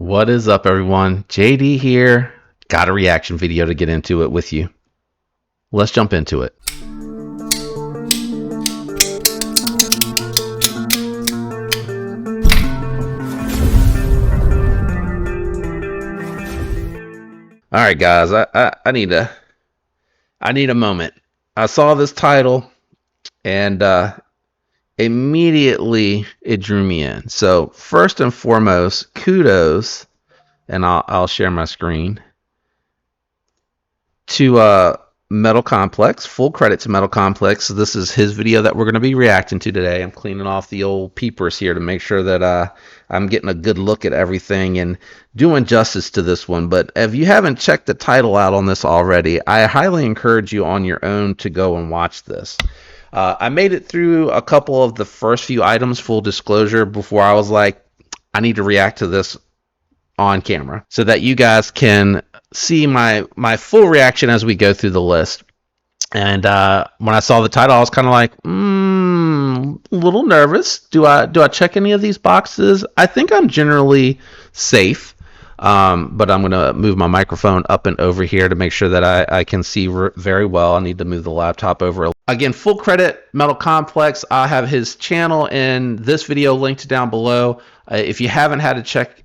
What is up, everyone? JD here. Got a reaction video to get into it with you. Let's jump into it. All right, guys. I need a moment. I saw this title and immediately it drew me in. So first and foremost, kudos, and I'll share my screen, to Metal Complex. Full credit to Metal Complex. This is his video that we're going to be reacting to today. I'm cleaning off the old peepers here to make sure that I'm getting a good look at everything and doing justice to this one. But if you haven't checked the title out on this already, I highly encourage you on your own to go and watch this. I made it through a couple of the first few items, full disclosure, before I was like, I need to react to this on camera so that you guys can see my full reaction as we go through the list. And when I saw the title, I was kind of like, a little nervous. Do I check any of these boxes? I think I'm generally safe. But I'm going to move my microphone up and over here to make sure that I can see very well. I need to move the laptop over. Again, full credit, Metal Complex. I have his channel in this video linked down below. If you haven't had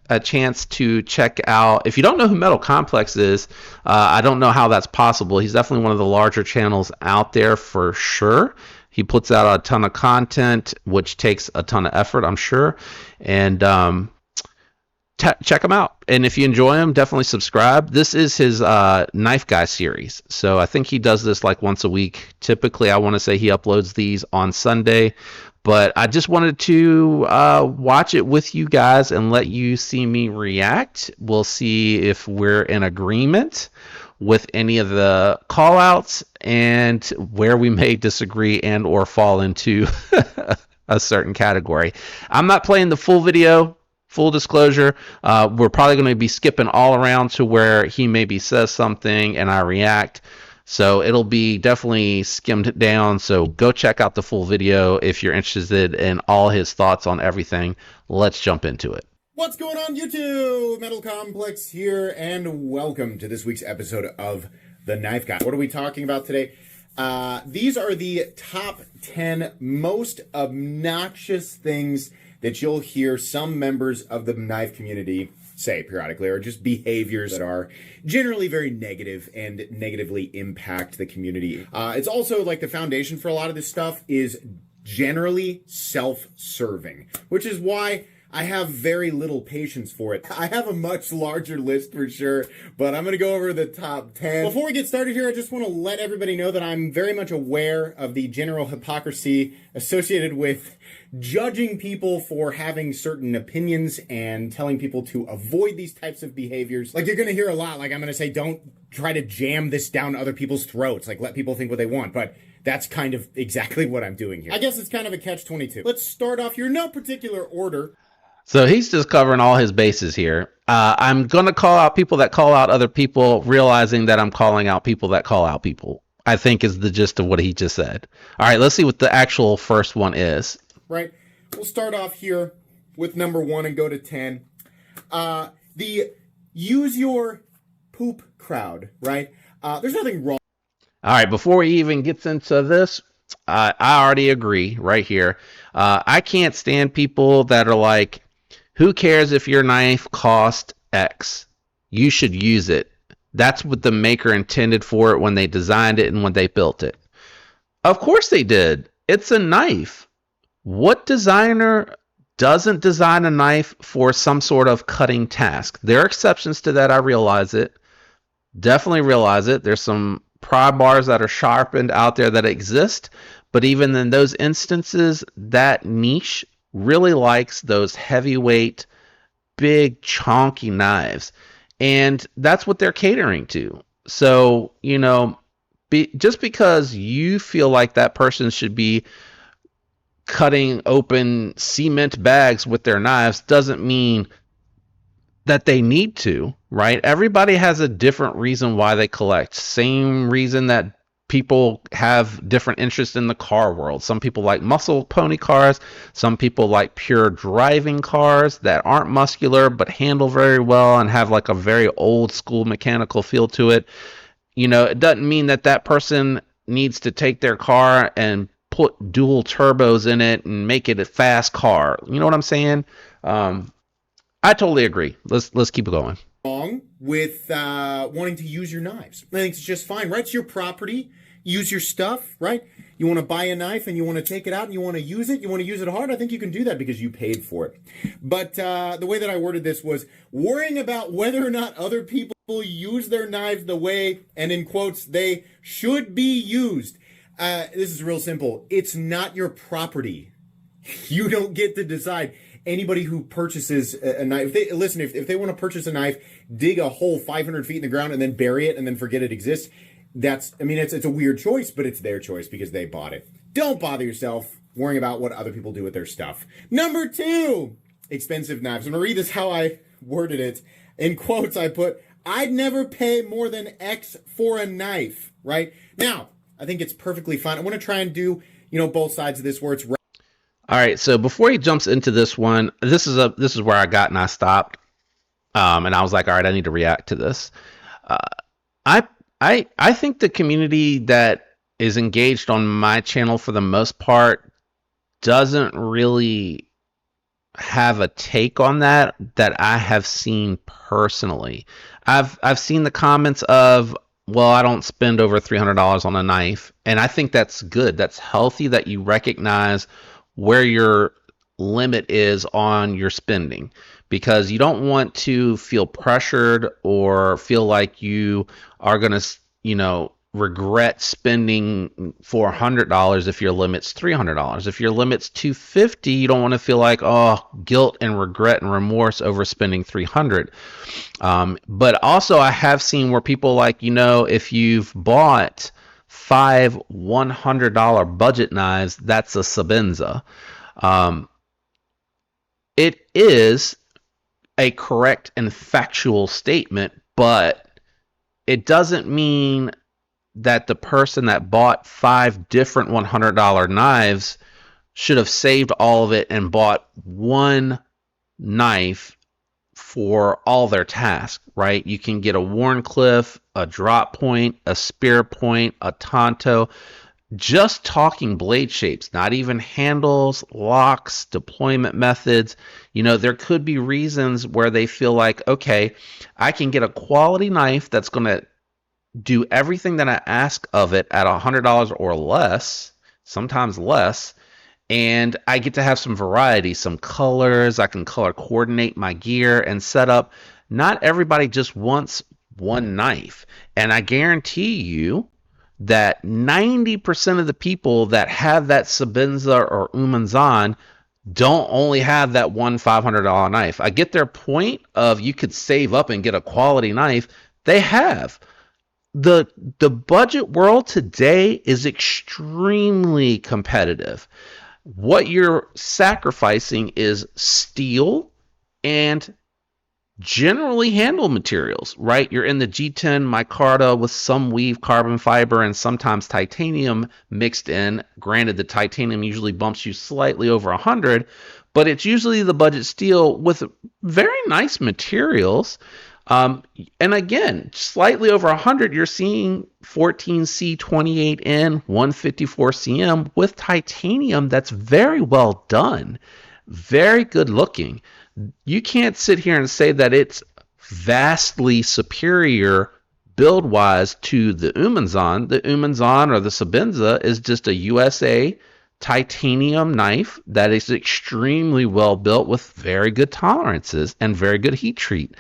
a chance to check out, if you don't know who Metal Complex is, I don't know how that's possible. He's definitely one of the larger channels out there for sure. He puts out a ton of content, which takes a ton of effort, I'm sure. And check him out, and if you enjoy him, definitely subscribe. This is his Knife Guy series, so I think he does this like once a week. Typically, I want to say he uploads these on Sunday, but I just wanted to watch it with you guys and let you see me react. We'll see if we're in agreement with any of the call outs and where we may disagree and or fall into a certain category. I'm not playing the full video. Full disclosure, we're probably going to be skipping all around to where he maybe says something and I react. So it'll be definitely skimmed down. So go check out the full video if you're interested in all his thoughts on everything. Let's jump into it. What's going on, YouTube? Metal Complex here, and welcome to this week's episode of The Knife Guy. What are we talking about today? These are the top 10 most obnoxious things that you'll hear some members of the knife community say periodically, or just behaviors that are generally very negative and negatively impact the community. It's also like the foundation for a lot of this stuff is generally self-serving, which is why I have very little patience for it. I have a much larger list for sure, but I'm going to go over the top 10. Before we get started here, I just want to let everybody know that I'm very much aware of the general hypocrisy associated with judging people for having certain opinions and telling people to avoid these types of behaviors. Like, you're going to hear a lot, like I'm going to say, don't try to jam this down other people's throats. Like, let people think what they want. But that's kind of exactly what I'm doing here. I guess it's kind of a catch-22. Let's start off here, no particular order. So he's just covering all his bases here. I'm going to call out people that call out other people, realizing that I'm calling out people that call out people, I think is the gist of what he just said. All right, let's see what the actual first one is. Right. We'll start off here with number 1 and go to 10. The use your poop crowd, right? There's nothing wrong. All right, before he even gets into this, I already agree right here. I can't stand people that are like, who cares if your knife cost X? You should use it. That's what the maker intended for it when they designed it and when they built it. Of course they did. It's a knife. What designer doesn't design a knife for some sort of cutting task? There are exceptions to that. I realize it. Definitely realize it. There's some pry bars that are sharpened out there that exist. But even in those instances, that niche really likes those heavyweight, big, chonky knives. And that's what they're catering to. So, you know, just because you feel like that person should be cutting open cement bags with their knives doesn't mean that they need to, right? Everybody has a different reason why they collect. Same reason that people have different interests in the car world. Some people like muscle pony cars. Some people like pure driving cars that aren't muscular but handle very well and have like a very old school mechanical feel to it. It doesn't mean that that person needs to take their car and put dual turbos in it and make it a fast car. You know what I'm saying? I totally agree. Let's keep it going. Wrong with wanting to use your knives. I think it's just fine, right? It's your property. Use your stuff, right? You want to buy a knife and you want to take it out and you want to use it. You want to use it hard. I think you can do that because you paid for it. But the way that I worded this was worrying about whether or not other people use their knives the way, and in quotes, they should be used. This is real simple. It's not your property. You don't get to decide. Anybody who purchases a knife, if they want to purchase a knife, dig a hole 500 feet in the ground and then bury it and then forget it exists, it's a weird choice, but it's their choice because they bought it. Don't bother yourself worrying about what other people do with their stuff. Number 2, expensive knives. I'm going to read this how I worded it. In quotes, I put, I'd never pay more than X for a knife, right? Now, I think it's perfectly fine. I want to try and do, both sides of this where it's all right, so before he jumps into this one, this is where I got and I stopped, and I was like, all right, I need to react to this. I think the community that is engaged on my channel for the most part doesn't really have a take on that I have seen personally. I've seen the comments of, well, I don't spend over $300 on a knife, and I think that's good. That's healthy that you recognize where your limit is on your spending, because you don't want to feel pressured or feel like you are going to, regret spending $400 if your limit's $300. If your limit's $250, you don't want to feel like, oh, guilt and regret and remorse over spending $300. But also I have seen where people like, if you've bought 5 $100 budget knives, that's a Sabenza. It is a correct and factual statement, but it doesn't mean that the person that bought 5 different $100 knives should have saved all of it and bought one knife for all their tasks, right? You can get a Warncliffe, a drop point, a spear point, a Tonto. Just talking blade shapes, not even handles, locks, deployment methods. There could be reasons where they feel like, okay, I can get a quality knife that's going to do everything that I ask of it at $100 or less, sometimes less, and I get to have some variety, some colors. I can color coordinate my gear and set up. Not everybody just wants one knife, and I guarantee you that 90% of the people that have that Sabenza or Umanzan don't only have that one $500 knife. I get their point of you could save up and get a quality knife. They have. The budget world today is extremely competitive. What you're sacrificing is steel and generally handle materials, right? You're in the G10 micarta with some weave carbon fiber and sometimes titanium mixed in. Granted, the titanium usually bumps you slightly over 100, but it's usually the budget steel with very nice materials. And again, slightly over 100, you're seeing 14C28N, 154cm with titanium that's very well done, very good looking. You can't sit here and say that it's vastly superior build-wise to the Umanzan. The Umanzan or the Sabenza is just a USA titanium knife that is extremely well built with very good tolerances and very good heat treat.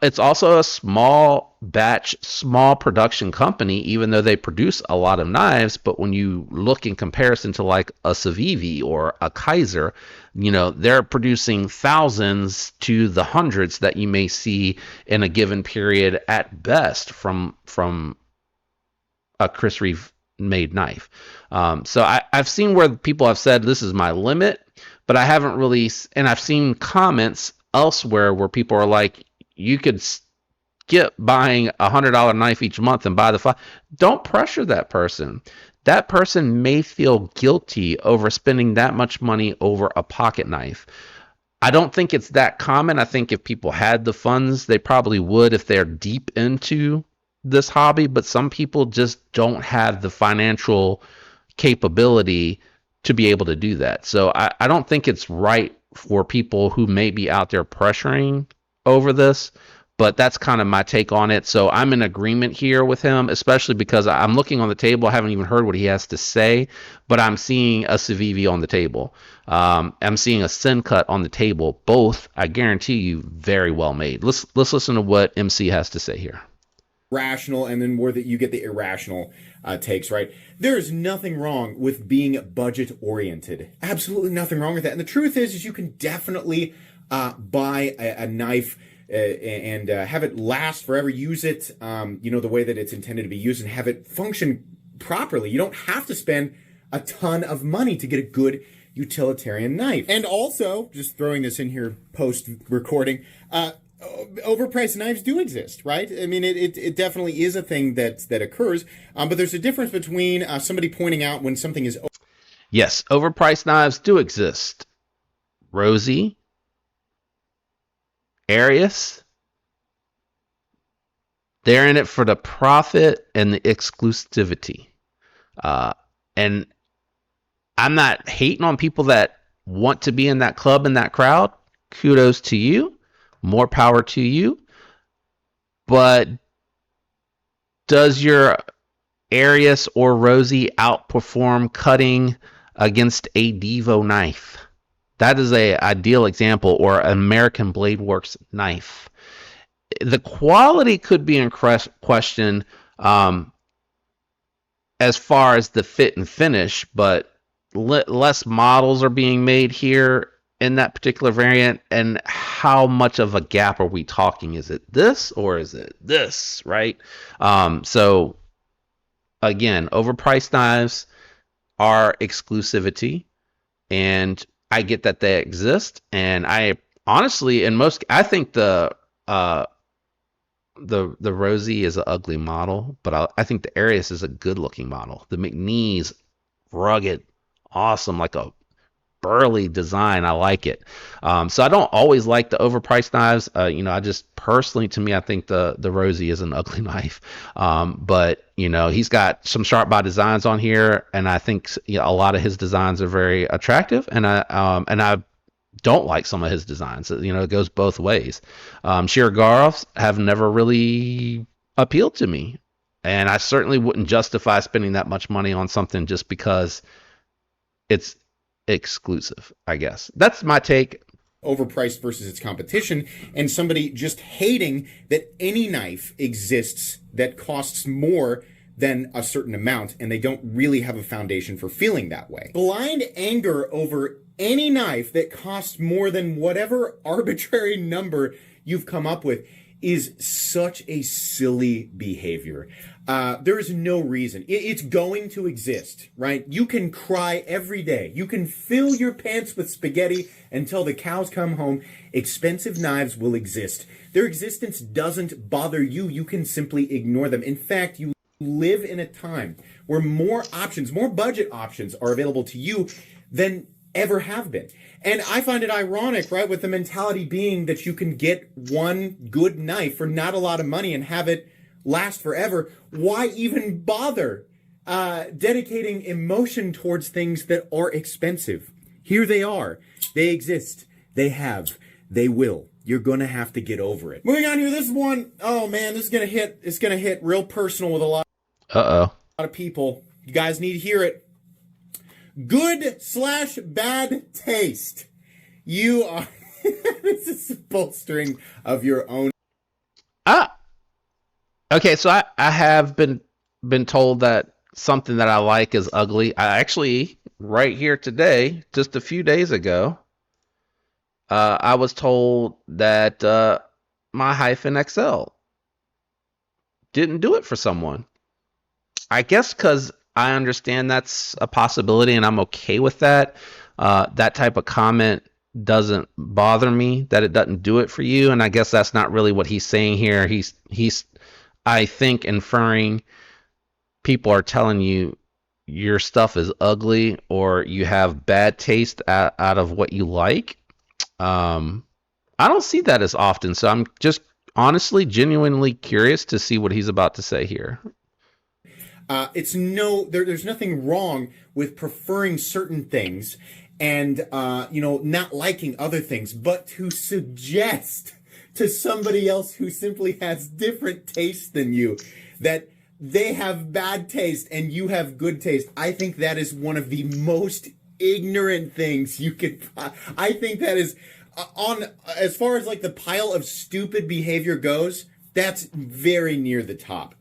It's also a small batch, small production company, even though they produce a lot of knives. But when you look in comparison to like a Civivi or a Kaiser, they're producing thousands to the hundreds that you may see in a given period at best from a Chris Reeve made knife. So I've seen where people have said this is my limit, but I haven't really, and I've seen comments elsewhere where people are like, you could skip buying $100 knife each month and buy the five. Don't pressure that person. That person may feel guilty over spending that much money over a pocket knife. I don't think it's that common. I think if people had the funds, they probably would if they're deep into this hobby, but some people just don't have the financial capability to be able to do that. So I don't think it's right for people who may be out there pressuring over this, but that's kind of my take on it. So I'm in agreement here with him, especially because I'm looking on the table. I haven't even heard what he has to say, but I'm seeing a Civivi on the table. I'm seeing a Sin Cut on the table. Both, I guarantee you, very well made. Let's listen to what MC has to say here. Rational, and then more that you get the irrational takes, right? There is nothing wrong with being budget oriented. Absolutely nothing wrong with that. And the truth is you can definitely buy a knife and have it last forever, use it, the way that it's intended to be used, and have it function properly. You don't have to spend a ton of money to get a good utilitarian knife. And also, just throwing this in here post recording, overpriced knives do exist, right? I mean, it definitely is a thing that occurs, but there's a difference between somebody pointing out when something is. Yes, overpriced knives do exist. Rosie, Arius, they're in it for the profit and the exclusivity. And I'm not hating on people that want to be in that club, in that crowd. Kudos to you. More power to you. But does your Arius or Rosie outperform cutting against a Devo knife? That is a ideal example, or American Blade Works knife. The quality could be in question as far as the fit and finish, but less models are being made here in that particular variant. And how much of a gap are we talking? Is it this or is it this, right? So again, overpriced knives are exclusivity, and I get that they exist. And I honestly, I think the Rosie is an ugly model, but I think the Arius is a good looking model. The McNee's rugged, awesome, like a burly design. I like it. So I don't always like the overpriced knives. I just personally, to me, I think the Rosie is an ugly knife. But he's got some sharp by designs on here, and I think a lot of his designs are very attractive. And I don't like some of his designs. It goes both ways. Shirigarovs have never really appealed to me, and I certainly wouldn't justify spending that much money on something just because it's exclusive, I guess. That's my take. Overpriced versus its competition, and somebody just hating that any knife exists that costs more than a certain amount, and they don't really have a foundation for feeling that way. Blind anger over any knife that costs more than whatever arbitrary number you've come up with is such a silly behavior. There is no reason. It's going to exist, right? You can cry every day. You can fill your pants with spaghetti until the cows come home. Expensive knives will exist. Their existence doesn't bother you. You can simply ignore them. In fact, you live in a time where more options, more budget options are available to you than ever have been. And I find it ironic, right, with the mentality being that you can get one good knife for not a lot of money and have it last forever. Why even bother dedicating emotion towards things that are expensive? Here they are. They exist. They have. They will. You're going to have to get over it. Moving on here, this one, oh man, this is going to hit. It's going to hit real personal with a lot of people. You guys need to hear it. Good/bad taste. You are. This is bolstering of your own. Okay, so I have been told that something that I like is ugly. I actually, right here today, just a few days ago, I was told that my Hyphen XL didn't do it for someone. I guess because I understand that's a possibility and I'm okay with that. That type of comment doesn't bother me, that it doesn't do it for you. And I guess that's not really what he's saying here. He's I think inferring people are telling you your stuff is ugly or you have bad taste out of what you like. Um, I don't see that as often, so I'm just honestly, genuinely curious to see what he's about to say here. There's nothing wrong with preferring certain things and not liking other things, but to suggest to somebody else who simply has different tastes than you that they have bad taste and you have good taste, I think that is one of the most ignorant things you could. I think that is on as far as like the pile of stupid behavior goes. That's very near the top.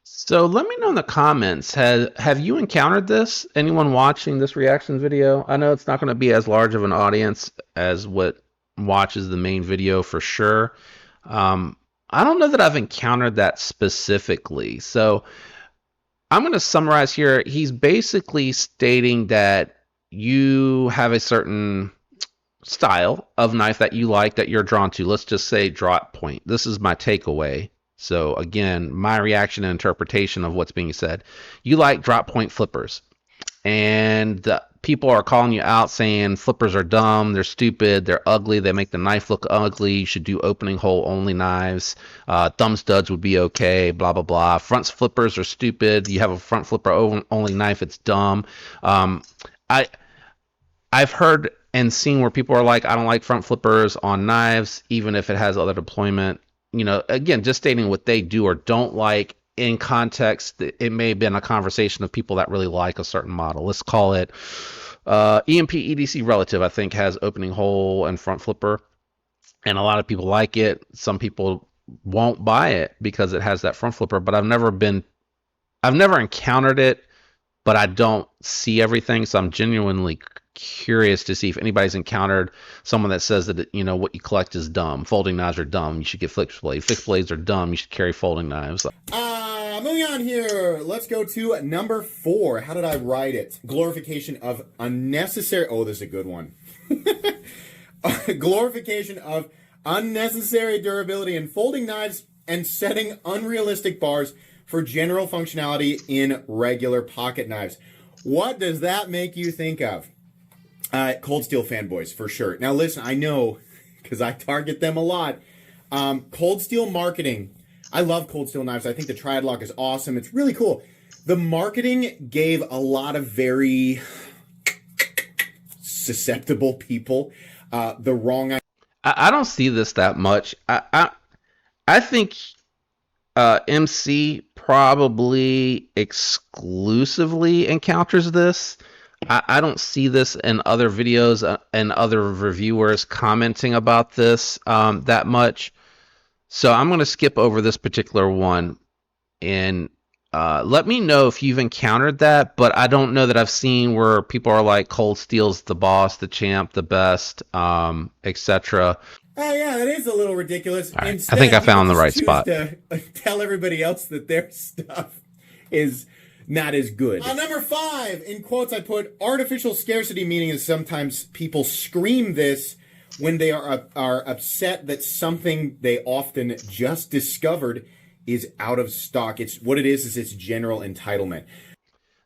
So let me know in the comments, have you encountered this? Anyone watching this reaction video? I know it's not going to be as large of an audience as what watches the main video for sure. I don't know that I've encountered that specifically. So I'm going to summarize here. He's basically stating that you have a certain style of knife that you like, that you're drawn to. Let's just say drop point. This is my takeaway. So again, my reaction and interpretation of what's being said. You like drop point flippers, and the people are calling you out saying flippers are dumb, they're stupid, they're ugly, they make the knife look ugly, you should do opening hole only knives, thumb studs would be okay, blah blah blah. Front flippers are stupid, you have a front flipper only knife, it's dumb. I I've heard and seen where people are like, I don't like front flippers on knives, even if it has other deployment. Again, just stating what they do or don't like in context. It may have been a conversation of people that really like a certain model. Let's call it EMP EDC Relative, I think, has opening hole and front flipper. And a lot of people like it. Some people won't buy it because it has that front flipper, but I've never encountered it, but I don't see everything. So I'm genuinely curious to see if anybody's encountered someone that says that what you collect is dumb. Folding knives are dumb, you should get fixed blades. Fixed blades are dumb, you should carry folding knives. Moving on here, let's go to number 4. How did I write it? Glorification of unnecessary. Oh, this is a good one. Glorification of unnecessary durability in folding knives and setting unrealistic bars for general functionality in regular pocket knives. What does that make you think of? Cold Steel fanboys, for sure. Now, listen, I know, because I target them a lot. Cold Steel marketing. I love Cold Steel knives. I think the Triad-Lock is awesome. It's really cool. The marketing gave a lot of very susceptible people the wrong idea. I don't see this that much. I think MC probably exclusively encounters this. I don't see this in other videos and other reviewers commenting about this that much. So I'm going to skip over this particular one and let me know if you've encountered that. But I don't know that I've seen where people are like, Cold Steel's the boss, the champ, the best, etc. Oh, yeah, that is a little ridiculous. Right. Instead, I think I found the right spot. To tell everybody else that their stuff is not as good. Number 5, in quotes, I put artificial scarcity, meaning is sometimes people scream this when they are upset that something they often just discovered is out of stock. It's what it is it's general entitlement.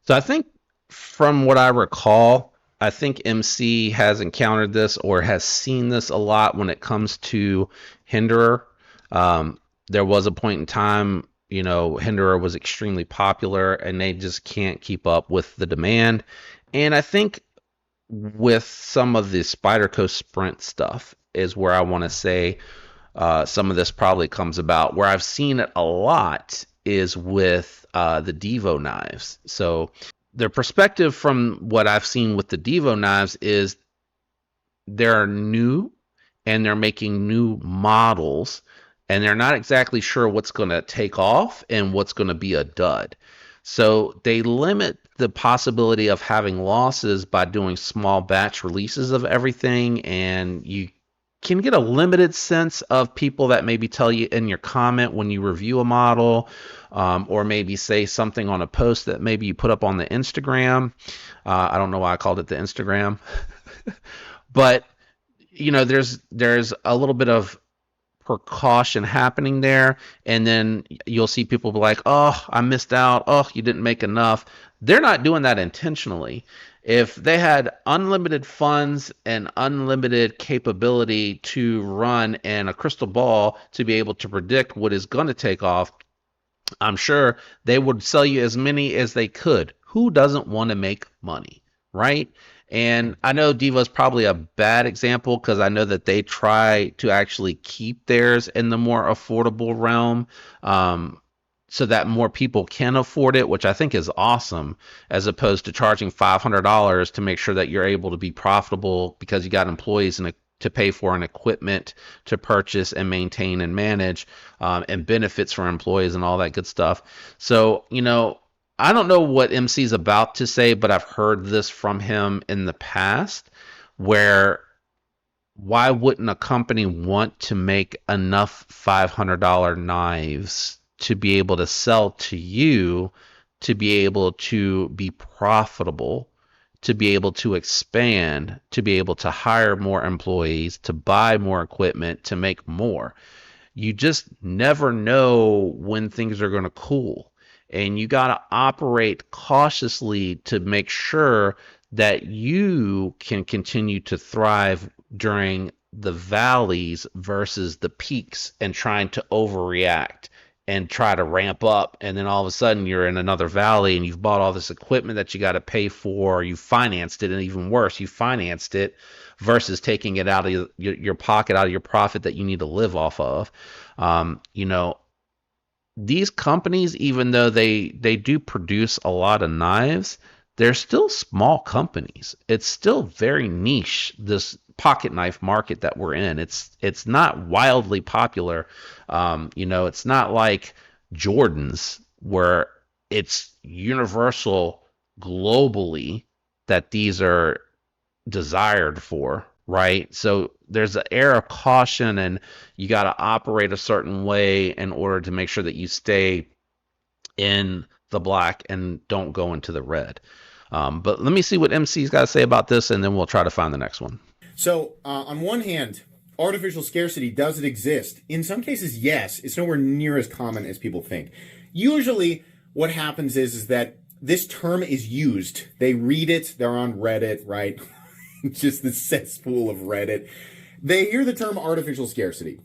So I think from what I recall, I think MC has encountered this or has seen this a lot when it comes to Hinderer. There was a point in time, Hinderer was extremely popular and they just can't keep up with the demand. And I think with some of the Spyderco Sprint stuff is where I want to say some of this probably comes about. Where I've seen it a lot is with the Devo knives. So the perspective from what I've seen with the Devo knives is they're new and they're making new models and they're not exactly sure what's going to take off and what's going to be a dud. So they limit the possibility of having losses by doing small batch releases of everything, and you can get a limited sense of people that maybe tell you in your comment when you review a model, or maybe say something on a post that maybe you put up on the Instagram. I don't know why I called it the Instagram, but there's a little bit of precaution happening there, and then you'll see people be like, "Oh, I missed out. Oh, you didn't make enough." They're not doing that intentionally. If they had unlimited funds and unlimited capability to run and a crystal ball to be able to predict what is going to take off, I'm sure they would sell you as many as they could. Who doesn't want to make money, right? And I know Diva's probably a bad example because I know that they try to actually keep theirs in the more affordable realm, so that more people can afford it, which I think is awesome, as opposed to charging $500 to make sure that you're able to be profitable because you got employees and to pay for and equipment to purchase and maintain and manage, and benefits for employees and all that good stuff. So, I don't know what MC's about to say, but I've heard this from him in the past where why wouldn't a company want to make enough $500 knives to be able to sell to you, to be able to be profitable, to be able to expand, to be able to hire more employees, to buy more equipment, to make more? You just never know when things are going to cool. And you got to operate cautiously to make sure that you can continue to thrive during the valleys versus the peaks and trying to overreact and try to ramp up, and then all of a sudden you're in another valley and you've bought all this equipment that you got to pay for, you financed it, and even worse, you financed it versus taking it out of your pocket, out of your profit that you need to live off of. um, you know these companies, even though they do produce a lot of knives, they're still small companies. It's still very niche, this pocket knife market that we're in. It's not wildly popular. It's not like Jordan's where it's universal globally that these are desired for, right? So there's an air of caution, and you got to operate a certain way in order to make sure that you stay in the black and don't go into the red. But let me see what MC's got to say about this, and then we'll try to find the next one. So, on one hand, artificial scarcity, does it exist? In some cases, yes. It's nowhere near as common as people think. Usually, what happens is that this term is used. They read it, they're on Reddit, right? Just the cesspool of Reddit. They hear the term artificial scarcity.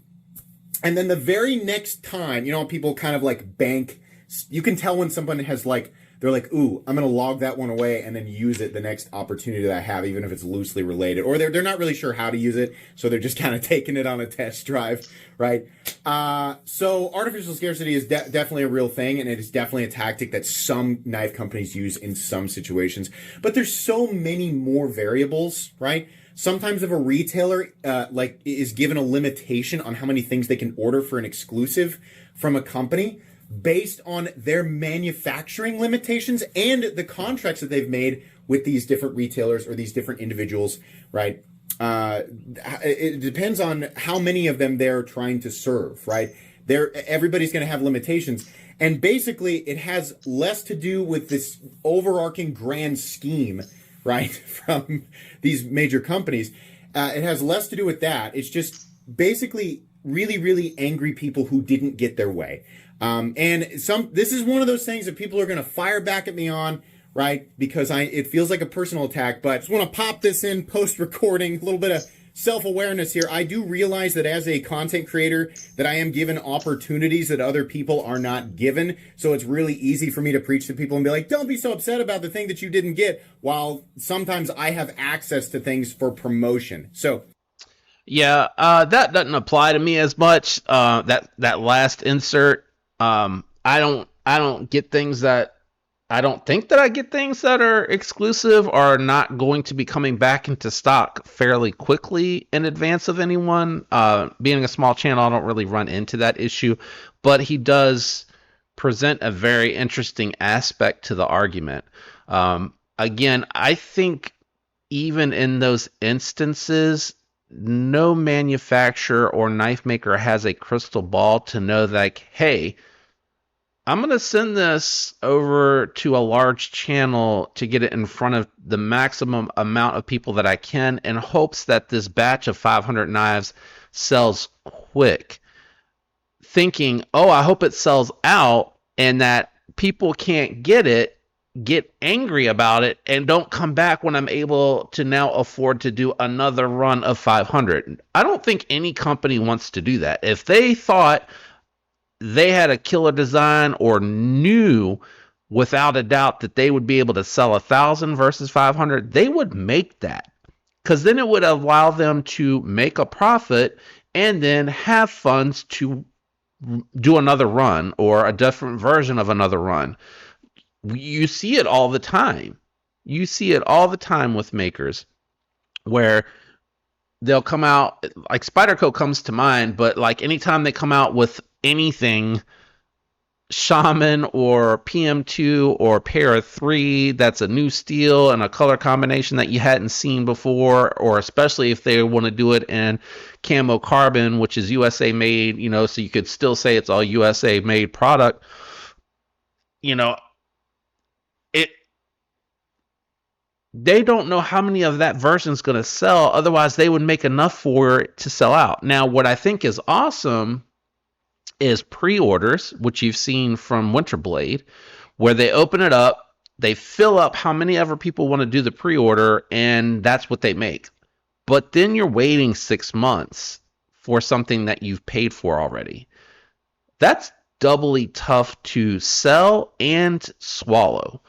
And then the very next time, people kind of like bank, you can tell when someone has like, they're like, ooh, I'm going to log that one away and then use it the next opportunity that I have, even if it's loosely related. Or they're not really sure how to use it, so they're just kind of taking it on a test drive, right? So artificial scarcity is definitely a real thing, and it is definitely a tactic that some knife companies use in some situations. But there's so many more variables, right? Sometimes if a retailer is given a limitation on how many things they can order for an exclusive from a company, based on their manufacturing limitations and the contracts that they've made with these different retailers or these different individuals, right? It depends on how many of them they're trying to serve, right? Everybody's going to have limitations. And basically, it has less to do with this overarching grand scheme, right, from these major companies. It has less to do with that. It's just basically really, really angry people who didn't get their way. This is one of those things that people are going to fire back at me on, right? Because it feels like a personal attack, but I just want to pop this in post-recording, a little bit of self-awareness here. I do realize that as a content creator that I am given opportunities that other people are not given. So it's really easy for me to preach to people and be like, don't be so upset about the thing that you didn't get, while sometimes I have access to things for promotion. So Yeah, that doesn't apply to me as much. That last insert, I don't get things that I don't think that I get things that are exclusive are not going to be coming back into stock fairly quickly in advance of anyone. Being a small channel, I don't really run into that issue, but he does present a very interesting aspect to the argument. Again, I think even in those instances, no manufacturer or knife maker has a crystal ball to know, like, hey, I'm going to send this over to a large channel to get it in front of the maximum amount of people that I can in hopes that this batch of 500 knives sells quick. Thinking, oh, I hope it sells out and that people can't get angry about it, and don't come back when I'm able to now afford to do another run of 500. I don't think any company wants to do that. If they thought they had a killer design or knew without a doubt that they would be able to sell 1,000 versus 500, they would make that, because then it would allow them to make a profit and then have funds to do another run or a different version of another run. You see it all the time. You see it all the time with makers where they'll come out, like Spyderco comes to mind, but like anytime they come out with anything Shaman or PM2 or Para 3 that's a new steel and a color combination that you hadn't seen before, or especially if they want to do it in camo carbon, which is USA made, so you could still say it's all USA made product, you know, it they don't know how many of that version is going to sell. Otherwise, they would make enough for it to sell out. Now, what I think is awesome is pre-orders, which you've seen from Winterblade, where they open it up, they fill up how many ever people want to do the pre-order, and that's what they make. But then you're waiting 6 months for something that you've paid for already. That's doubly tough to sell and swallow.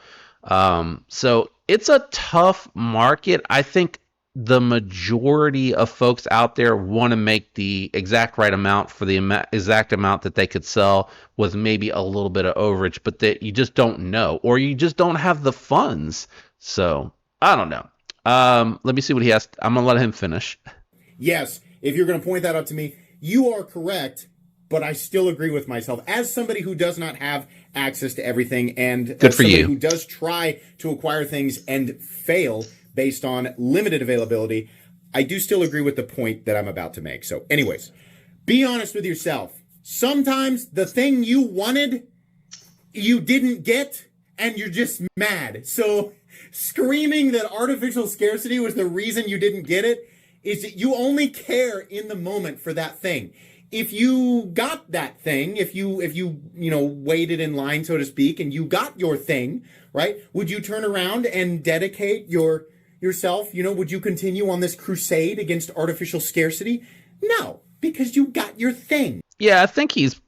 So it's a tough market. I think the majority of folks out there want to make the exact right amount for the exact amount that they could sell with maybe a little bit of overage, but that you just don't know, or you just don't have the funds. So I don't know. Let me see what he has. I'm gonna let him finish. Yes, if you're going to point that out to me, you are correct, but I still agree with myself. As somebody who does not have access to everything, and Good as for somebody you. who does try to acquire things and fail based on limited availability, I do still agree with the point that I'm about to make. So anyways, be honest with yourself. Sometimes the thing you wanted, you didn't get, and you're just mad. So screaming that artificial scarcity was the reason you didn't get it is that you only care in the moment for that thing. If you got that thing, if you waited in line, so to speak, and you got your thing, right? Would you turn around and dedicate yourself? Would you continue on this crusade against artificial scarcity? No, because you got your thing. Yeah, I think he's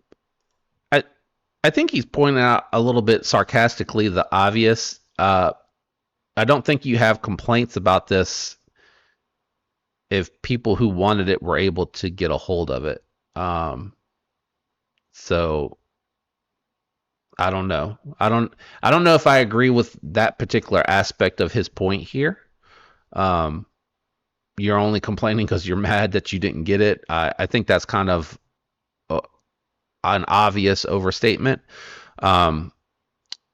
pointing out a little bit sarcastically the obvious. I don't think you have complaints about this if people who wanted it were able to get a hold of it. So I don't know. I don't know if I agree with that particular aspect of his point here. Um, you're only complaining because you're mad that you didn't get it. I think that's kind of an obvious overstatement. Um,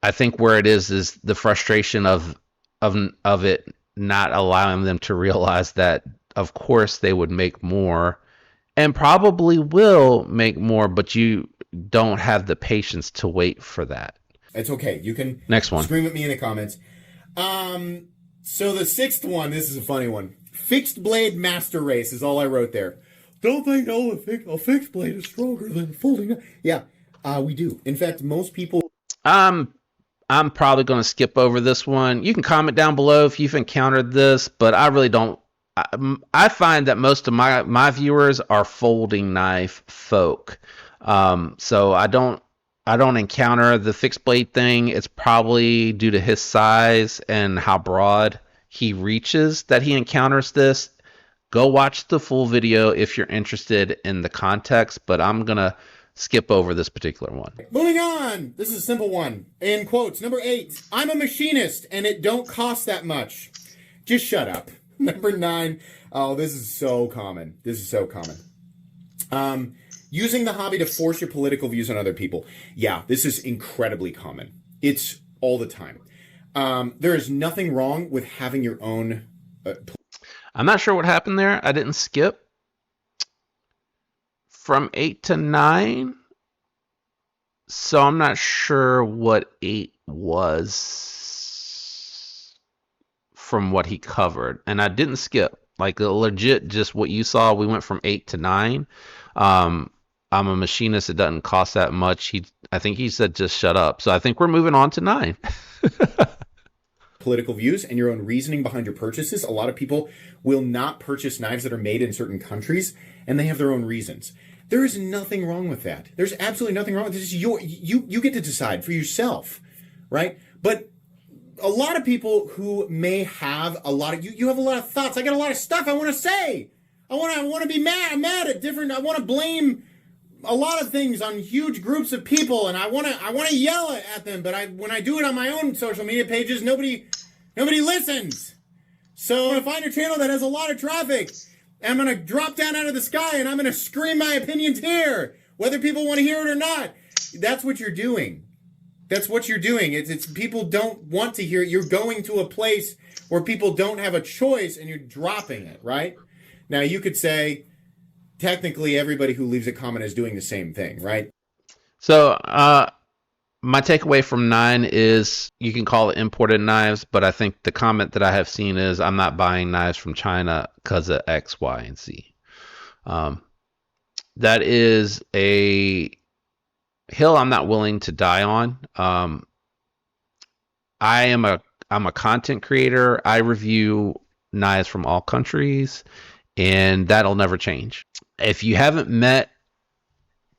I think where it is the frustration of it not allowing them to realize that of course they would make more and probably will make more, but you don't have the patience to wait for that. It's okay. You can Next one. scream at me in the comments. So the sixth one, this is a funny one. Fixed blade master race is all I wrote there. Don't they know a fixed blade is stronger than a folding? Yeah, we do. In fact, most people. I'm probably going to skip over this one. You can comment down below if you've encountered this, but I really don't. I find that most of my viewers are folding knife folk, so I don't encounter the fixed blade thing. It's probably due to his size and how broad he reaches that he encounters this. Go watch the full video if you're interested in the context, but I'm gonna skip over this particular one. Moving on. This is a simple one. In quotes, number 8. I'm a machinist and it don't cost that much. Just shut up. Number 9. Oh, this is so common. Using the hobby to force your political views on other people. Yeah, this is incredibly common. It's all the time. There is nothing wrong with having your own. I'm not sure what happened there. I didn't skip from 8 to 9. So I'm not sure what 8 was from what he covered. And I didn't skip. Like legit, just what you saw, we went from 8 to 9. Um, I'm a machinist. It doesn't cost that much. I think he said just shut up. So I think we're moving on to 9. Political views and your own reasoning behind your purchases. A lot of people will not purchase knives that are made in certain countries, and they have their own reasons. There is nothing wrong with that. There's absolutely nothing wrong with this. You get to decide for yourself, right? But a lot of people who may have a lot of you have a lot of thoughts. I got a lot of stuff I want to say. I want to be mad. I'm mad at different. I want to blame a lot of things on huge groups of people, and I want to yell at them. But when I do it on my own social media pages, nobody listens. So I'm gonna find a channel that has a lot of traffic. And I'm gonna drop down out of the sky and I'm gonna scream my opinions here, whether people want to hear it or not. That's what you're doing. That's what you're doing. It's people don't want to hear it. You're going to a place where people don't have a choice and you're dropping it, right? Now you could say, technically everybody who leaves a comment is doing the same thing, right? So my takeaway from 9 is you can call it imported knives, but I think the comment that I have seen is I'm not buying knives from China because of X, Y, and Z. That is a hill I'm not willing to die on. I'm a content creator. I review knives from all countries, and that'll never change. If you haven't met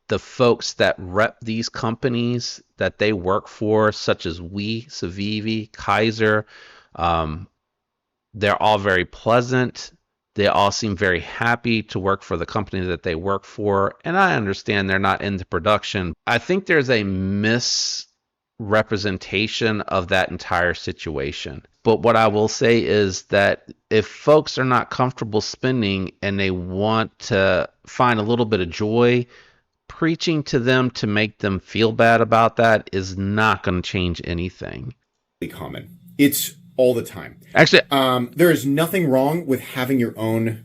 the folks that rep these companies that they work for, such as Civivi, Kaiser, they're all very pleasant. They all seem very happy to work for the company that they work for. And I understand they're not into production. I think there's a misrepresentation of that entire situation. But what I will say is that if folks are not comfortable spending and they want to find a little bit of joy, preaching to them to make them feel bad about that is not going to change anything. Common. It's all the time. Actually, there is nothing wrong with having your own.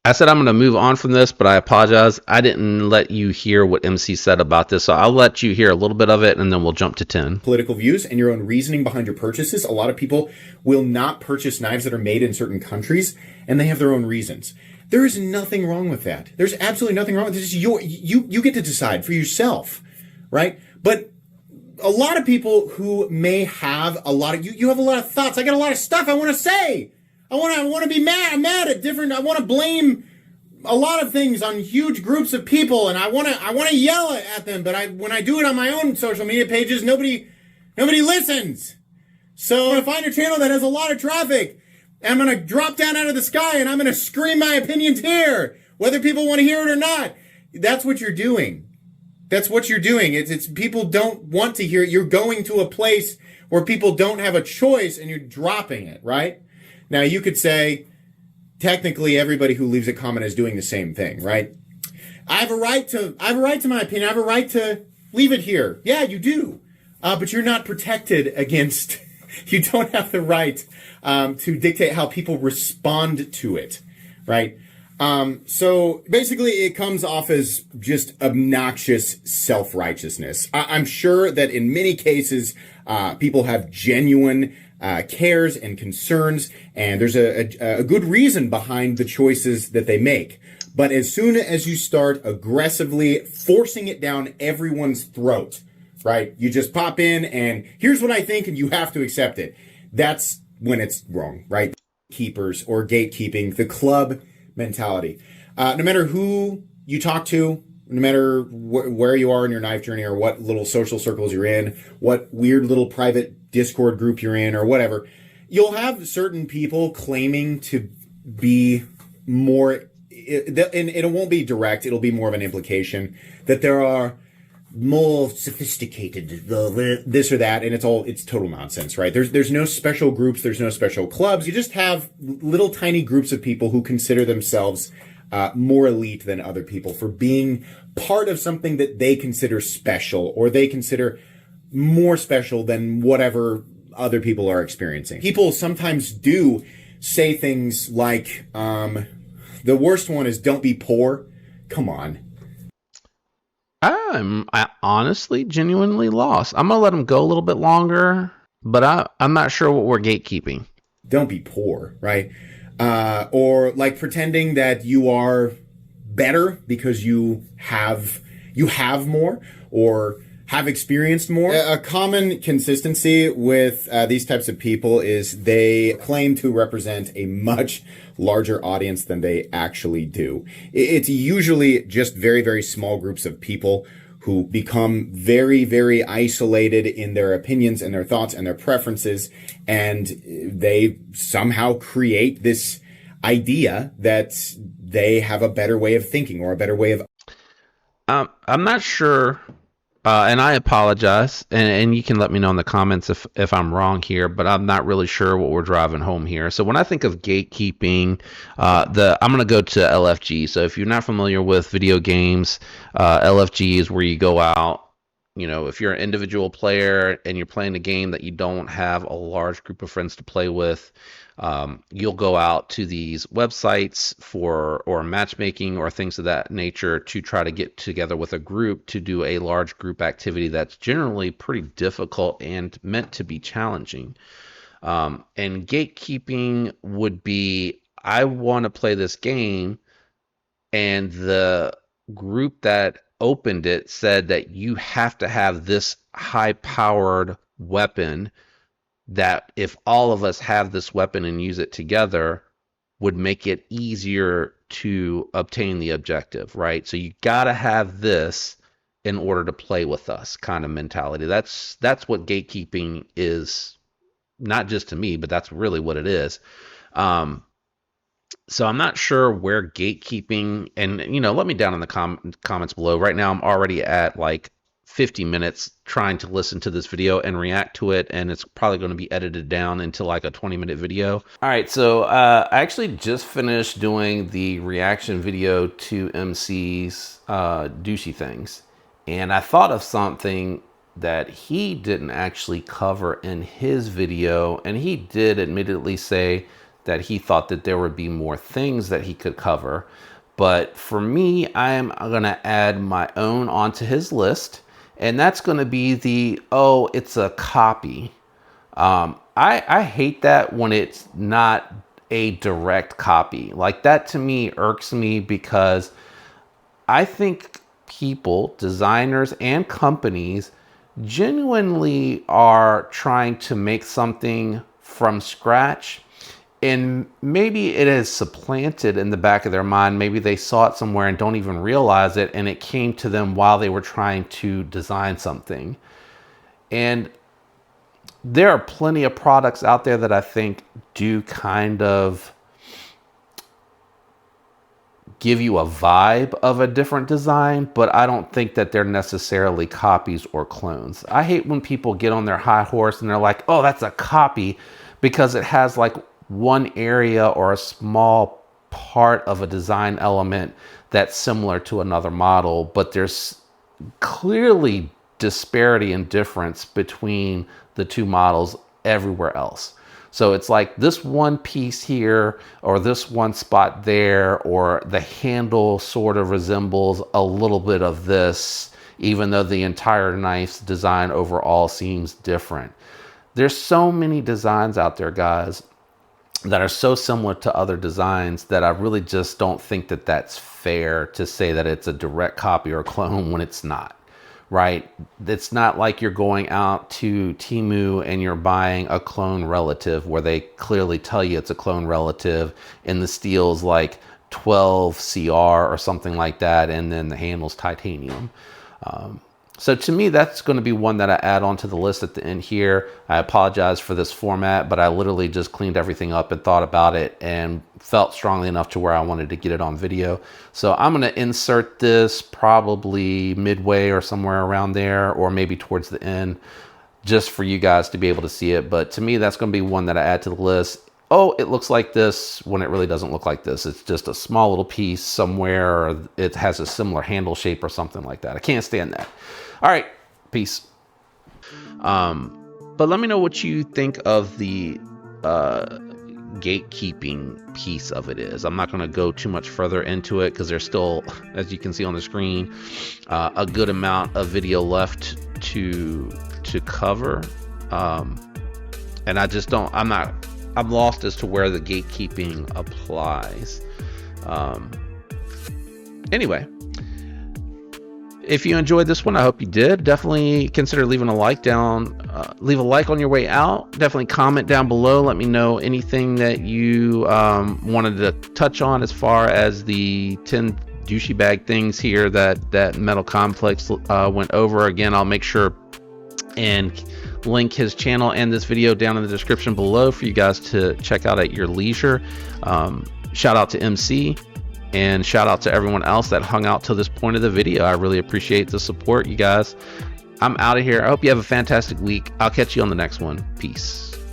I said I'm going to move on from this, but I apologize. I didn't let you hear what MC said about this, so I'll let you hear a little bit of it, and then we'll jump to 10. Political views and your own reasoning behind your purchases. A lot of people will not purchase knives that are made in certain countries, and they have their own reasons. There is nothing wrong with that. There's absolutely nothing wrong with this. You get to decide for yourself, right? But a lot of people who may have a lot of you have a lot of thoughts. I got a lot of stuff I want to say. I want to be mad. I'm mad at different. I want to blame a lot of things on huge groups of people, and I want to yell at them. But when I do it on my own social media pages, nobody listens. So I'm gonna find a channel that has a lot of traffic. And I'm going to drop down out of the sky and I'm going to scream my opinions here, whether people want to hear it or not. That's what you're doing. That's what you're doing. It's people don't want to hear it. You're going to a place where people don't have a choice and you're dropping it, right? Now you could say, technically everybody who leaves a comment is doing the same thing, right? I have a right to my opinion. I have a right to leave it here. Yeah, you do. But you're not protected against, you don't have the right to dictate how people respond to it, right? So basically it comes off as just obnoxious self-righteousness. I'm sure that in many cases, people have genuine cares and concerns, and there's a good reason behind the choices that they make. But as soon as you start aggressively forcing it down everyone's throat, right? You just pop in and here's what I think and you have to accept it. That's when it's wrong, right? Keepers or gatekeeping, the club mentality. No matter who you talk to, no matter where you are in your knife journey or what little social circles you're in, what weird little private Discord group you're in or whatever, you'll have certain people claiming to be more, and it won't be direct, it'll be more of an implication that there are more sophisticated this or that, and it's total nonsense, right? There's no special groups, there's no special clubs. You just have little tiny groups of people who consider themselves more elite than other people for being part of something that they consider special, or they consider more special than whatever other people are experiencing. People sometimes do say things like, the worst one is don't be poor. Come on. I'm honestly genuinely lost. I'm gonna let him go a little bit longer, but I'm not sure what we're gatekeeping. Don't be poor, right? Or like pretending that you are better because you have more or have experienced more. A common consistency with these types of people is they claim to represent a much larger audience than they actually do. It's usually just very, very small groups of people who become very, very isolated in their opinions and their thoughts and their preferences, and they somehow create this idea that they have a better way of thinking or a better way of. I'm not sure, and I apologize, and you can let me know in the comments if I'm wrong here, but I'm not really sure what we're driving home here. So when I think of gatekeeping, I'm gonna go to LFG. So if you're not familiar with video games, LFG is where you go out. If you're an individual player and you're playing a game that you don't have a large group of friends to play with, you'll go out to these websites for or matchmaking or things of that nature to try to get together with a group to do a large group activity that's generally pretty difficult and meant to be challenging. And gatekeeping would be I want to play this game, and the group that opened it said that you have to have this high powered weapon that if all of us have this weapon and use it together would make it easier to obtain the objective, right? So you got to have this in order to play with us kind of mentality. That's what gatekeeping is, not just to me, but that's really what it is. Um, so I'm not sure where gatekeeping, and let me down in the comments below. Right now I'm already at like 50 minutes trying to listen to this video and react to it, and it's probably going to be edited down into like a 20-minute video. All right, so I actually just finished doing the reaction video to MC's douchey things, and I thought of something that he didn't actually cover in his video, and he did admittedly say that he thought that there would be more things that he could cover. But for me, I'm going to add my own onto his list, and that's going to be oh, it's a copy. I hate that when it's not a direct copy. Like that to me irks me because I think people, designers, and companies genuinely are trying to make something from scratch, and maybe it is supplanted in the back of their mind. Maybe they saw it somewhere and don't even realize it, and it came to them while they were trying to design something. And there are plenty of products out there that I think do kind of give you a vibe of a different design, but I don't think that they're necessarily copies or clones. I hate when people get on their high horse and they're like, oh, that's a copy because it has like one area or a small part of a design element that's similar to another model, but there's clearly disparity and difference between the two models everywhere else. So it's like this one piece here or this one spot there, or the handle sort of resembles a little bit of this, even though the entire knife's design overall seems different. There's so many designs out there, guys, that are so similar to other designs that I really just don't think that that's fair to say that it's a direct copy or clone when it's not. Right? It's not like you're going out to Temu and you're buying a clone relative where they clearly tell you it's a clone relative and the steel's like 12 CR or something like that, and then the handle's titanium. So to me, that's going to be one that I add onto the list at the end here. I apologize for this format, but I literally just cleaned everything up and thought about it and felt strongly enough to where I wanted to get it on video. So I'm going to insert this probably midway or somewhere around there, or maybe towards the end, just for you guys to be able to see it. But to me, that's going to be one that I add to the list. Oh, it looks like this when it really doesn't look like this. It's just a small little piece somewhere, or it has a similar handle shape or something like that. I can't stand that. All right, peace. But let me know what you think of the gatekeeping piece of it is. I'm not going to go too much further into it because there's still, as you can see on the screen, a good amount of video left to cover, and I just don't. I'm lost as to where the gatekeeping applies. Anyway, if you enjoyed this one, I hope you did. Definitely consider leaving a like down. Leave a like on your way out. Definitely comment down below. Let me know anything that you wanted to touch on as far as the 10 douchey bag things here that Metal Complex went over. Again, I'll make sure and link his channel and this video down in the description below for you guys to check out at your leisure. Shout out to MC. And shout out to everyone else that hung out till this point of the video. I really appreciate the support, you guys. I'm out of here. I hope you have a fantastic week. I'll catch you on the next one. Peace.